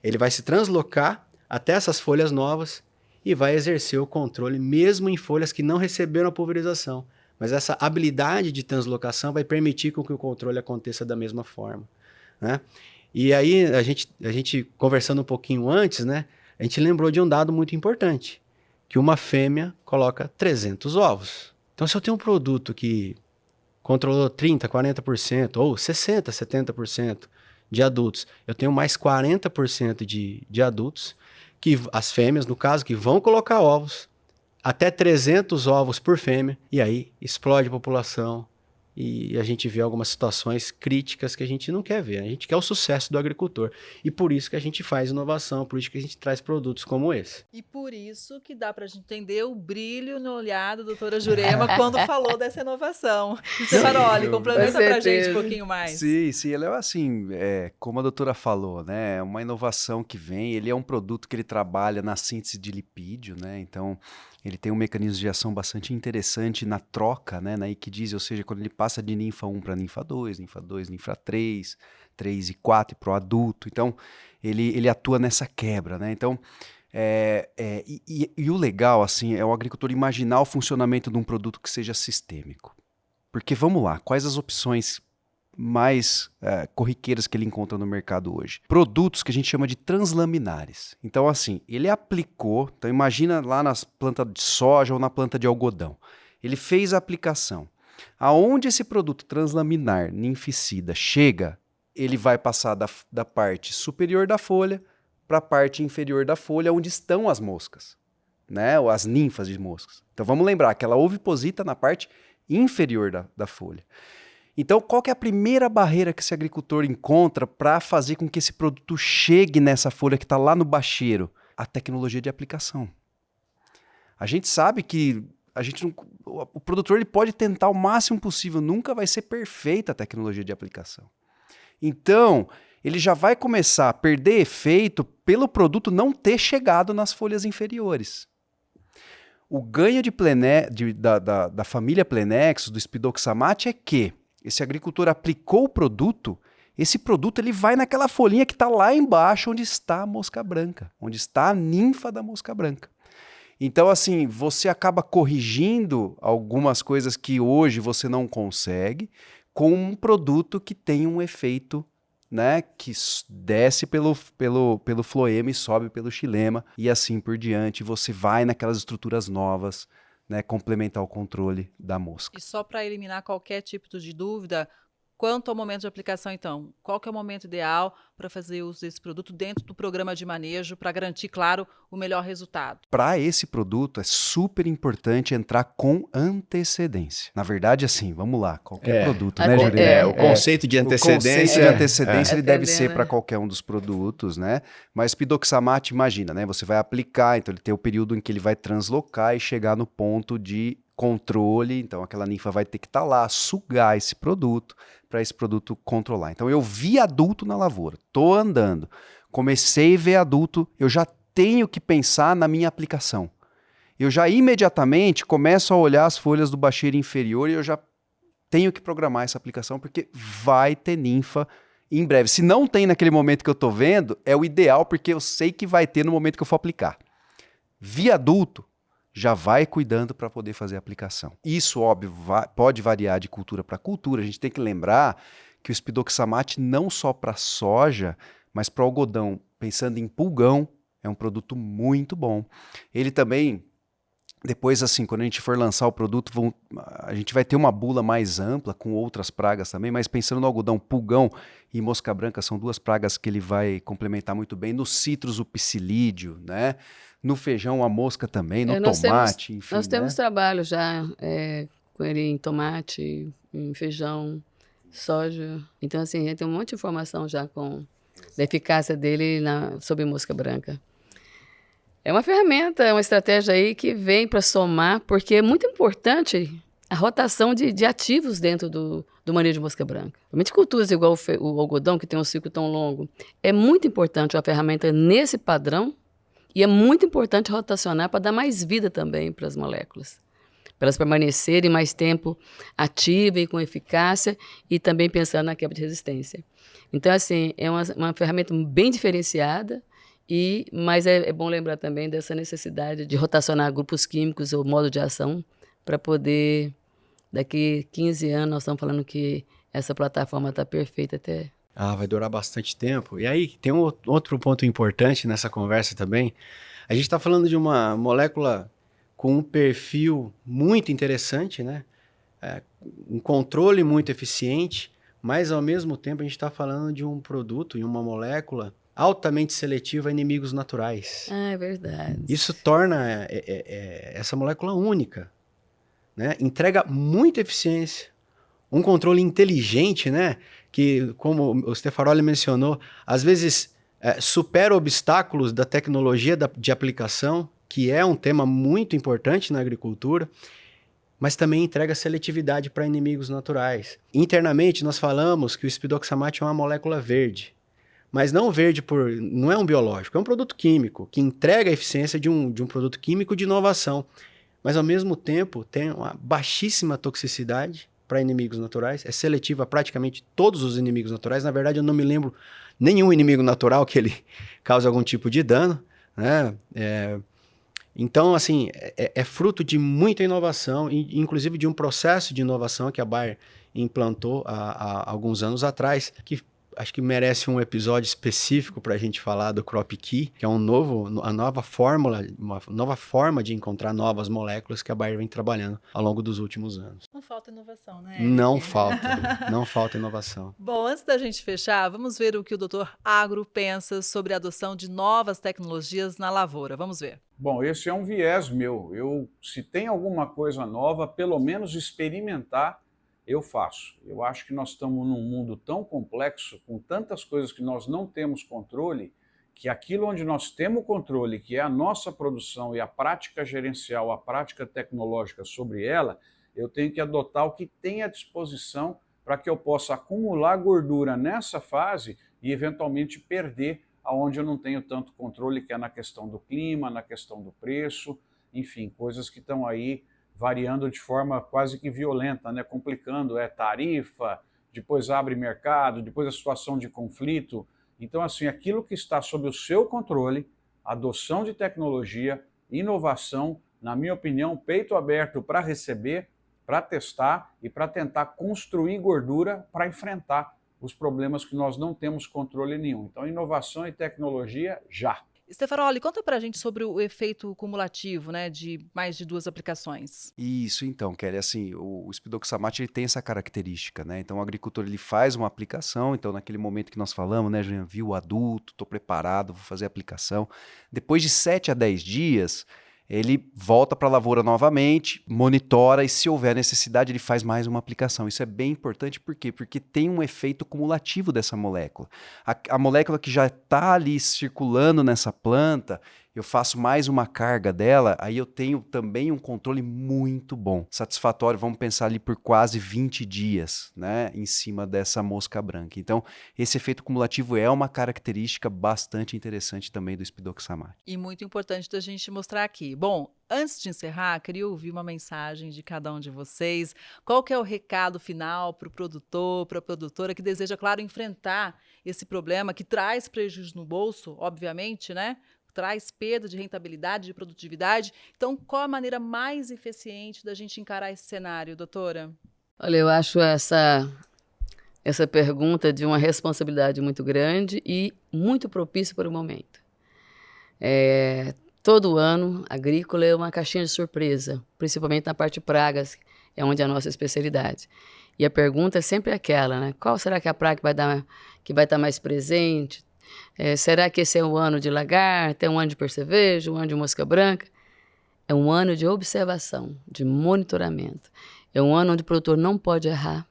Ele vai se translocar até essas folhas novas e vai exercer o controle mesmo em folhas que não receberam a pulverização. Mas essa habilidade de translocação vai permitir que o controle aconteça da mesma forma, né? E aí, a gente conversando um pouquinho antes, né, a gente lembrou de um dado muito importante, que uma fêmea coloca 300 ovos. Então, se eu tenho um produto que controlou 30%, 40%, ou 60%, 70% de adultos, eu tenho mais 40% de adultos, que as fêmeas, no caso, que vão colocar ovos, até 300 ovos por fêmea, e aí explode a população, e a gente vê algumas situações críticas que a gente não quer ver. A gente quer o sucesso do agricultor. E por isso que a gente faz inovação, por isso que a gente traz produtos como esse. E por isso que dá para a gente entender o brilho no olhar da doutora Jurema quando falou dessa inovação. Zevaroli, complementa para a gente um pouquinho mais. Sim, ele é assim, como a doutora falou, né? É uma inovação que vem, ele é um produto que ele trabalha na síntese de lipídio, né? Então, ele tem um mecanismo de ação bastante interessante na troca, né, na equidise, ou seja, quando ele passa de ninfa 1 para ninfa 2, ninfa 3, 3 e 4 para o adulto. Então, ele atua nessa quebra, né? Então, e o legal, assim, é o agricultor imaginar o funcionamento de um produto que seja sistêmico. Porque, vamos lá, quais as opções mais corriqueiras que ele encontra no mercado hoje? Produtos que a gente chama de translaminares. Então, assim, ele aplicou, então imagina lá nas plantas de soja ou na planta de algodão. Ele fez a aplicação. Aonde esse produto translaminar, ninficida, chega, ele vai passar da parte superior da folha para a parte inferior da folha, onde estão as moscas, né? As ninfas de moscas. Então, vamos lembrar que ela oviposita na parte inferior da folha. Então, qual que é a primeira barreira que esse agricultor encontra para fazer com que esse produto chegue nessa folha que está lá no bacheiro? A tecnologia de aplicação. A gente sabe que o produtor ele pode tentar o máximo possível, nunca vai ser perfeita a tecnologia de aplicação. Então, ele já vai começar a perder efeito pelo produto não ter chegado nas folhas inferiores. O ganho da família Plenexos, do Spidoxamate, é que esse agricultor aplicou o produto, esse produto ele vai naquela folhinha que está lá embaixo, onde está a mosca branca, onde está a ninfa da mosca branca. Então, assim, você acaba corrigindo algumas coisas que hoje você não consegue com um produto que tem um efeito, né, que desce pelo floema e sobe pelo xilema e assim por diante. Você vai naquelas estruturas novas, né, complementar o controle da mosca. E só para eliminar qualquer tipo de dúvida, quanto ao momento de aplicação, então, qual que é o momento ideal para fazer uso desse produto dentro do programa de manejo para garantir, claro, o melhor resultado? Para esse produto é super importante entrar com antecedência. Na verdade, assim, vamos lá, qualquer produto, né, Juliana? O conceito de antecedência. O conceito de antecedência ele deve ser para qualquer um dos produtos, né? Mas Spidoxamate, imagina, né? Você vai aplicar, então ele tem o período em que ele vai translocar e chegar no ponto de controle, então aquela ninfa vai ter que estar lá, sugar esse produto, para esse produto controlar. Então eu vi adulto na lavoura, estou andando, comecei a ver adulto, eu já tenho que pensar na minha aplicação. Eu já imediatamente começo a olhar as folhas do bacheiro inferior e eu já tenho que programar essa aplicação, porque vai ter ninfa em breve. Se não tem naquele momento que eu estou vendo, é o ideal, porque eu sei que vai ter no momento que eu for aplicar. Vi adulto, já vai cuidando para poder fazer a aplicação. Isso, óbvio, pode variar de cultura para cultura. A gente tem que lembrar que o Spidoxamate não só para soja, mas para algodão, pensando em pulgão, é um produto muito bom. Ele também, depois assim, quando a gente for lançar o produto, a gente vai ter uma bula mais ampla com outras pragas também, mas pensando no algodão, pulgão e mosca branca são duas pragas que ele vai complementar muito bem. No citros, o psilídeo, né? No feijão, a mosca também, no tomate, enfim. Nós temos trabalho já com ele em tomate, em feijão, soja. Então, assim, a gente tem um monte de informação já com a eficácia dele sobre mosca branca. É uma ferramenta, é uma estratégia aí que vem para somar, porque é muito importante a rotação de ativos dentro do manejo de mosca branca. Realmente culturas igual o algodão, que tem um ciclo tão longo, é muito importante uma ferramenta nesse padrão e é muito importante rotacionar para dar mais vida também para as moléculas, para elas permanecerem mais tempo ativas e com eficácia e também pensando na quebra de resistência. Então, assim, é uma ferramenta bem diferenciada, mas é bom lembrar também dessa necessidade de rotacionar grupos químicos ou modo de ação para poder, daqui 15 anos, nós estamos falando que essa plataforma está perfeita até... Vai durar bastante tempo. E aí, tem um outro ponto importante nessa conversa também. A gente está falando de uma molécula com um perfil muito interessante, né? Um controle muito eficiente, mas ao mesmo tempo a gente está falando de um produto e uma molécula altamente seletiva a inimigos naturais. É verdade. Isso torna essa molécula única, né? Entrega muita eficiência, um controle inteligente, né? Que, como o Stefanoli mencionou, às vezes supera obstáculos da tecnologia de aplicação, que é um tema muito importante na agricultura, mas também entrega seletividade para inimigos naturais. Internamente, nós falamos que o espidoxamate é uma molécula verde, mas não verde não é um biológico, é um produto químico, que entrega a eficiência de um produto químico de inovação, mas ao mesmo tempo tem uma baixíssima toxicidade para inimigos naturais, é seletiva a praticamente todos os inimigos naturais. Na verdade, eu não me lembro nenhum inimigo natural que ele cause algum tipo de dano, né? Então, assim, é fruto de muita inovação, inclusive de um processo de inovação que a Bayer implantou há alguns anos atrás, que acho que merece um episódio específico para a gente falar do Crop Key, que é uma nova forma de encontrar novas moléculas que a Bayer vem trabalhando ao longo dos últimos anos. Não falta inovação, né? Não falta inovação. Bom, antes da gente fechar, vamos ver o que o Dr. Agro pensa sobre a adoção de novas tecnologias na lavoura. Vamos ver. Bom, esse é um viés meu. Se tem alguma coisa nova, pelo menos experimentar, eu faço. Eu acho que nós estamos num mundo tão complexo, com tantas coisas que nós não temos controle, que aquilo onde nós temos controle, que é a nossa produção e a prática gerencial, a prática tecnológica sobre ela, eu tenho que adotar o que tem à disposição para que eu possa acumular gordura nessa fase e eventualmente perder aonde eu não tenho tanto controle, que é na questão do clima, na questão do preço, enfim, coisas que estão aí variando de forma quase que violenta, né? Complicando, tarifa, depois abre mercado, depois a situação de conflito. Então, assim, aquilo que está sob o seu controle, adoção de tecnologia, inovação, na minha opinião, peito aberto para receber, para testar e para tentar construir gordura para enfrentar os problemas que nós não temos controle nenhum. Então, inovação e tecnologia, já. Stefanoli, conta pra gente sobre o efeito cumulativo, né, de mais de 2 aplicações. Isso, então, Kelly, assim, o espidoxamate ele tem essa característica, né? Então o agricultor ele faz uma aplicação, então naquele momento que nós falamos, né, já vi o adulto, estou preparado, vou fazer a aplicação. Depois de 7 a 10 dias, ele volta para a lavoura novamente, monitora e se houver necessidade ele faz mais uma aplicação. Isso é bem importante, por quê? Porque tem um efeito cumulativo dessa molécula. A molécula que já está ali circulando nessa planta, eu faço mais uma carga dela, aí eu tenho também um controle muito bom, satisfatório, vamos pensar ali por quase 20 dias, né, em cima dessa mosca branca. Então, esse efeito cumulativo é uma característica bastante interessante também do espidoxamate. E muito importante da gente mostrar aqui. Bom, antes de encerrar, queria ouvir uma mensagem de cada um de vocês. Qual que é o recado final para o produtor, para a produtora que deseja, claro, enfrentar esse problema que traz prejuízo no bolso, obviamente, né? Traz perda de rentabilidade, de produtividade. Então, qual a maneira mais eficiente da gente encarar esse cenário, doutora? Olha, eu acho essa pergunta de uma responsabilidade muito grande e muito propícia para o momento. Todo ano, agrícola é uma caixinha de surpresa, principalmente na parte de pragas, é onde é a nossa especialidade. E a pergunta é sempre aquela, né? Qual será que é a praga que vai estar mais presente? Será que esse é um ano de lagarta, é um ano de percevejo, um ano de mosca branca? É um ano de observação, de monitoramento. É um ano onde o produtor não pode errar.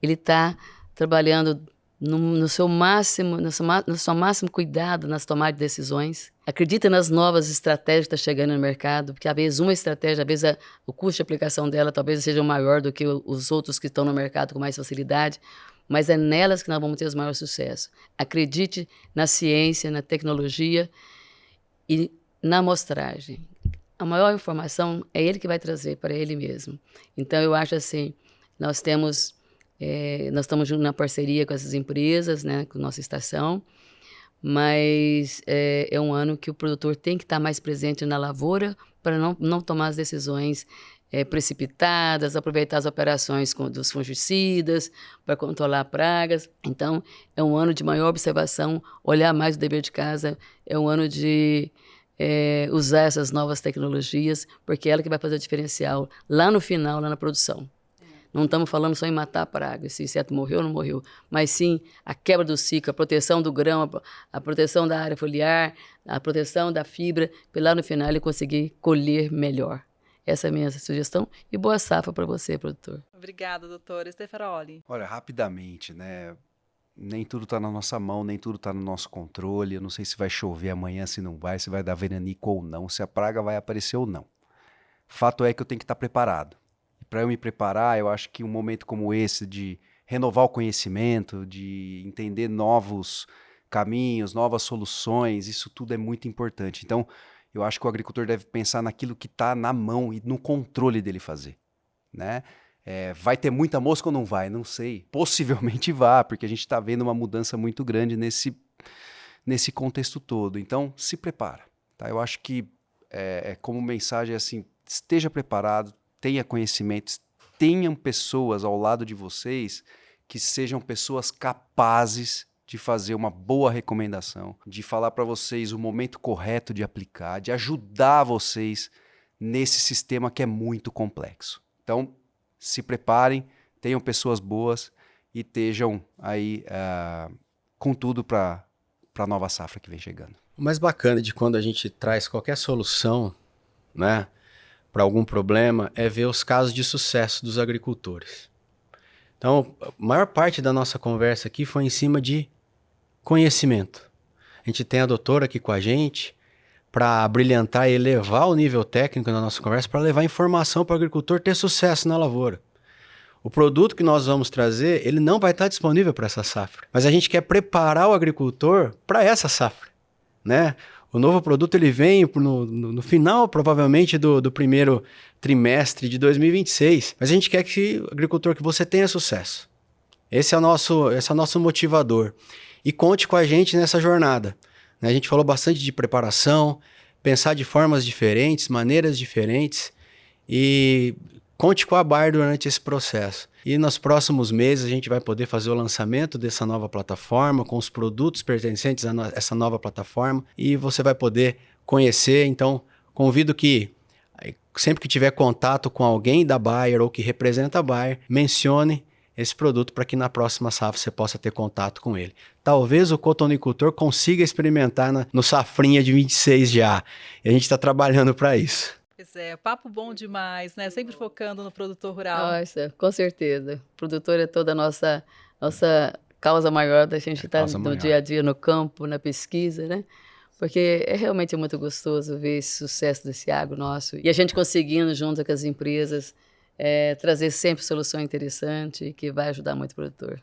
Ele está trabalhando no seu máximo cuidado nas tomadas de decisões. Acredita nas novas estratégias que estão chegando no mercado, porque às vezes uma estratégia, às vezes o custo de aplicação dela talvez seja maior do que os outros que estão no mercado com mais facilidade, mas é nelas que nós vamos ter os maiores sucessos. Acredite na ciência, na tecnologia e na amostragem. A maior informação é ele que vai trazer para ele mesmo. Então, eu acho assim, nós estamos na parceria com essas empresas, né, com nossa estação, mas é um ano que o produtor tem que estar mais presente na lavoura para não tomar as decisões precipitadas, aproveitar as operações dos fungicidas para controlar pragas. Então, é um ano de maior observação, olhar mais o dever de casa, é um ano de usar essas novas tecnologias, porque é ela que vai fazer o diferencial lá no final, lá na produção. Não estamos falando só em matar a praga, se o inseto morreu ou não morreu, mas sim a quebra do ciclo, a proteção do grão, a proteção da área foliar, a proteção da fibra, para lá no final ele conseguir colher melhor. Essa é a minha sugestão e boa safra para você, produtor. Obrigada, doutora Stefaroli. Olha, rapidamente, né? Nem tudo está na nossa mão, nem tudo está no nosso controle. Eu não sei se vai chover amanhã, se não vai, se vai dar veranico ou não, se a praga vai aparecer ou não. Fato é que eu tenho que estar preparado. E para eu me preparar, eu acho que um momento como esse de renovar o conhecimento, de entender novos caminhos, novas soluções, isso tudo é muito importante. Então, eu acho que o agricultor deve pensar naquilo que está na mão e no controle dele fazer, né? Vai ter muita mosca ou não vai? Não sei. Possivelmente vá, porque a gente está vendo uma mudança muito grande nesse contexto todo. Então, se prepara. Tá? Eu acho que como mensagem assim, esteja preparado, tenha conhecimentos, tenham pessoas ao lado de vocês que sejam pessoas capazes de fazer uma boa recomendação, de falar para vocês o momento correto de aplicar, de ajudar vocês nesse sistema que é muito complexo. Então, se preparem, tenham pessoas boas e estejam aí com tudo para a nova safra que vem chegando. O mais bacana de quando a gente traz qualquer solução, né, para algum problema é ver os casos de sucesso dos agricultores. Então, a maior parte da nossa conversa aqui foi em cima de conhecimento. A gente tem a doutora aqui com a gente para brilhantar e elevar o nível técnico da nossa conversa, para levar informação para o agricultor ter sucesso na lavoura. O produto que nós vamos trazer, ele não vai estar disponível para essa safra, mas a gente quer preparar o agricultor para essa safra, né? O novo produto ele vem no final, provavelmente, do primeiro trimestre de 2026, mas a gente quer que o agricultor, que você tenha sucesso. Esse é o nosso motivador. E conte com a gente nessa jornada. A gente falou bastante de preparação, pensar de formas diferentes, maneiras diferentes, e conte com a Bayer durante esse processo. E nos próximos meses a gente vai poder fazer o lançamento dessa nova plataforma, com os produtos pertencentes a essa nova plataforma, e você vai poder conhecer. Então, convido que sempre que tiver contato com alguém da Bayer ou que representa a Bayer, mencione esse produto para que na próxima safra você possa ter contato com ele. Talvez o cotonicultor consiga experimentar no safrinha de 26 já. E a gente está trabalhando para isso. Pois é, papo bom demais, né? Sempre focando no produtor rural. Nossa, com certeza. O produtor é toda a nossa causa maior da gente estar no dia a dia no campo, na pesquisa, né? Porque é realmente muito gostoso ver esse sucesso desse agro nosso. E a gente conseguindo, junto com as empresas, trazer sempre solução interessante que vai ajudar muito o produtor.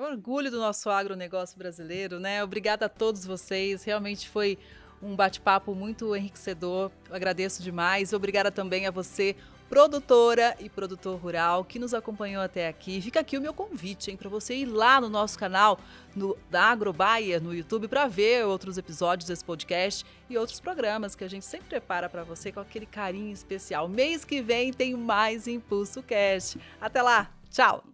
Orgulho do nosso agronegócio brasileiro, né? Obrigada a todos vocês, realmente foi um bate-papo muito enriquecedor, eu agradeço demais. Obrigada também a você, produtora e produtor rural, que nos acompanhou até aqui. Fica aqui o meu convite, para você ir lá no nosso canal da AgroBayer no YouTube para ver outros episódios desse podcast e outros programas que a gente sempre prepara para você com aquele carinho especial. Mês que vem tem mais Impulso Cast. Até lá, tchau!